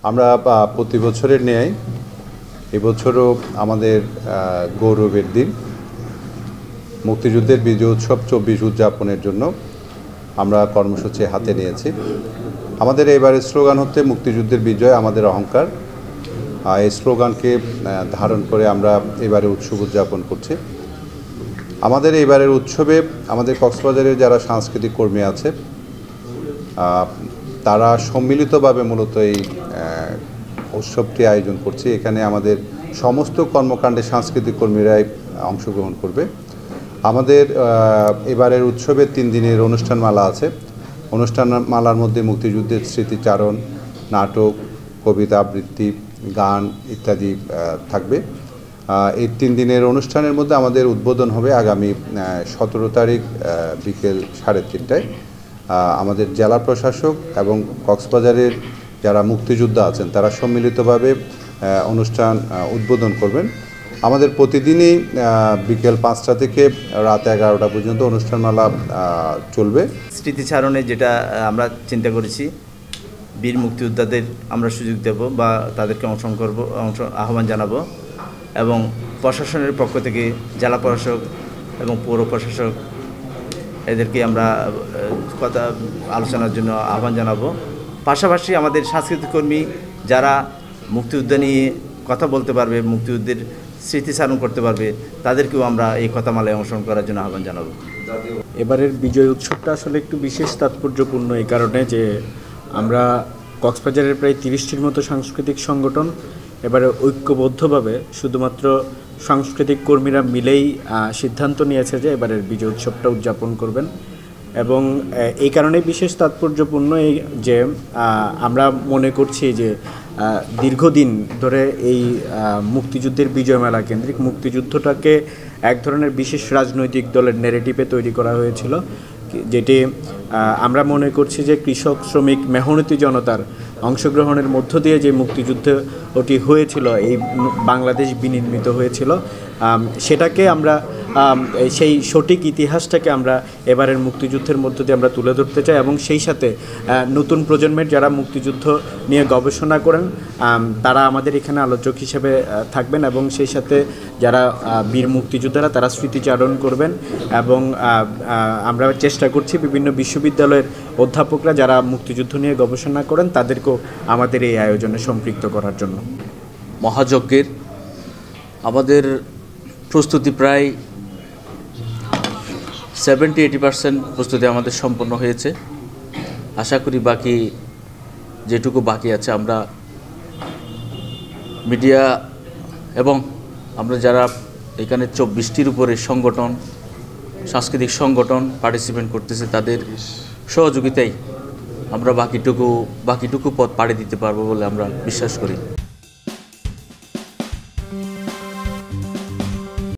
আমরা প্রতি বছরের ন্যায় এবছরও আমাদের গৌরবের দিন মুক্তিযুদ্ধের বিজয় উৎসব ২৪ উদযাপনের জন্য আমরা কর্মসূচি হাতে নিয়েছি। আমাদের এবারের স্লোগান হচ্ছে মুক্তিযুদ্ধের বিজয় আমাদের অহংকার। এই স্লোগানকে ধারণ করে আমরা এবারে উৎসব উদযাপন করছি। আমাদের এবারের উৎসবে আমাদের কক্সবাজারের যারা সাংস্কৃতিক কর্মী আছে তারা সম্মিলিতভাবে মূলত এই উৎসবটি আয়োজন করছে। এখানে আমাদের সমস্ত কর্মকাণ্ডে সাংস্কৃতিক কর্মীরাই অংশগ্রহণ করবে। আমাদের এবারের উৎসবে ৩ দিনের অনুষ্ঠানমালা আছে। অনুষ্ঠানমালার মধ্যে মুক্তিযুদ্ধের স্মৃতিচারণ, নাটক, কবিতা আবৃত্তি, গান ইত্যাদি থাকবে। এই ৩ দিনের অনুষ্ঠানের মধ্যে আমাদের উদ্বোধন হবে আগামী ১৭ তারিখ বিকেল ৩:৩০টায়। আমাদের জেলা প্রশাসক এবং কক্সবাজারের যারা মুক্তিযোদ্ধা আছেন তারা সম্মিলিতভাবে অনুষ্ঠান উদ্বোধন করবেন। আমাদের প্রতিদিনই বিকেল ৫টা থেকে রাত ১১টা পর্যন্ত অনুষ্ঠানমালা চলবে। স্মৃতিচারণে যেটা আমরা চিন্তা করেছি, বীর মুক্তিযোদ্ধাদের আমরা সুযোগ দেব বা তাদেরকে আহ্বান জানাবো এবং প্রশাসনের পক্ষ থেকে জেলা প্রশাসক এবং পৌর প্রশাসক এদেরকে আমরা কথা আলোচনার জন্য আহ্বান জানাবো। পাশাপাশি আমাদের সাংস্কৃতিক কর্মী যারা মুক্তিযুদ্ধ নিয়ে কথা বলতে পারবে, মুক্তিযুদ্ধের স্মৃতিচারণ করতে পারবে, তাদেরকেও আমরা এই কথামালায় অংশগ্রহণ করার জন্য আহ্বান জানাবো। এবারের বিজয় উৎসবটা আসলে একটু বিশেষ তাৎপর্যপূর্ণ এই কারণে যে আমরা কক্সবাজারের প্রায় ৩০টির মতো সাংস্কৃতিক সংগঠন এবারে ঐক্যবদ্ধভাবে শুধুমাত্র সাংস্কৃতিক কর্মীরা মিলেই সিদ্ধান্ত নিয়েছে যে এবারের বিজয় উৎসবটা উদযাপন করবেন। এবং এই কারণে বিশেষ তাৎপর্যপূর্ণ এই যে আমরা মনে করছি যে দীর্ঘদিন ধরে এই মুক্তিযুদ্ধের বিজয় মেলা কেন্দ্রিক মুক্তিযুদ্ধটাকে এক ধরনের বিশেষ রাজনৈতিক দলের ন্যারেটিভে তৈরি করা হয়েছিল, যেটি আমরা মনে করছি যে কৃষক, শ্রমিক, মেহনতি জনতার অংশগ্রহণের মধ্য দিয়ে যে মুক্তিযুদ্ধ ওটি হয়েছিল, এই বাংলাদেশ বিনির্মিত হয়েছিল, সেটাকে আমরা সেই সঠিক ইতিহাসটাকে আমরা এবারের মুক্তিযুদ্ধের মধ্য দিয়ে আমরা তুলে ধরতে চাই এবং সেই সাথে নতুন প্রজন্মের যারা মুক্তিযুদ্ধ নিয়ে গবেষণা করেন তারা আমাদের এখানে আলোচক হিসেবে থাকবেন এবং সেই সাথে যারা বীর মুক্তিযোদ্ধারা তারা স্মৃতিচারণ করবেন। এবং আমরা চেষ্টা করছি বিভিন্ন বিশ্ববিদ্যালয়ের অধ্যাপকরা যারা মুক্তিযুদ্ধ নিয়ে গবেষণা করেন তাদেরকেও আমাদের এই আয়োজনে সম্পৃক্ত করার জন্য। মহাযজ্ঞের আমাদের প্রস্তুতি প্রায় 70-80% প্রস্তুতি আমাদের সম্পন্ন হয়েছে। আশা করি বাকি যেটুকু বাকি আছে আমরা মিডিয়া এবং আমরা যারা এখানে 24টির উপরে সংগঠন, সাংস্কৃতিক সংগঠন পার্টিসিপেট করতেছে তাদের সহযোগিতায় আমরা বাকিটুকু পথ পাড়ি দিতে পারবো বলে আমরা বিশ্বাস করি।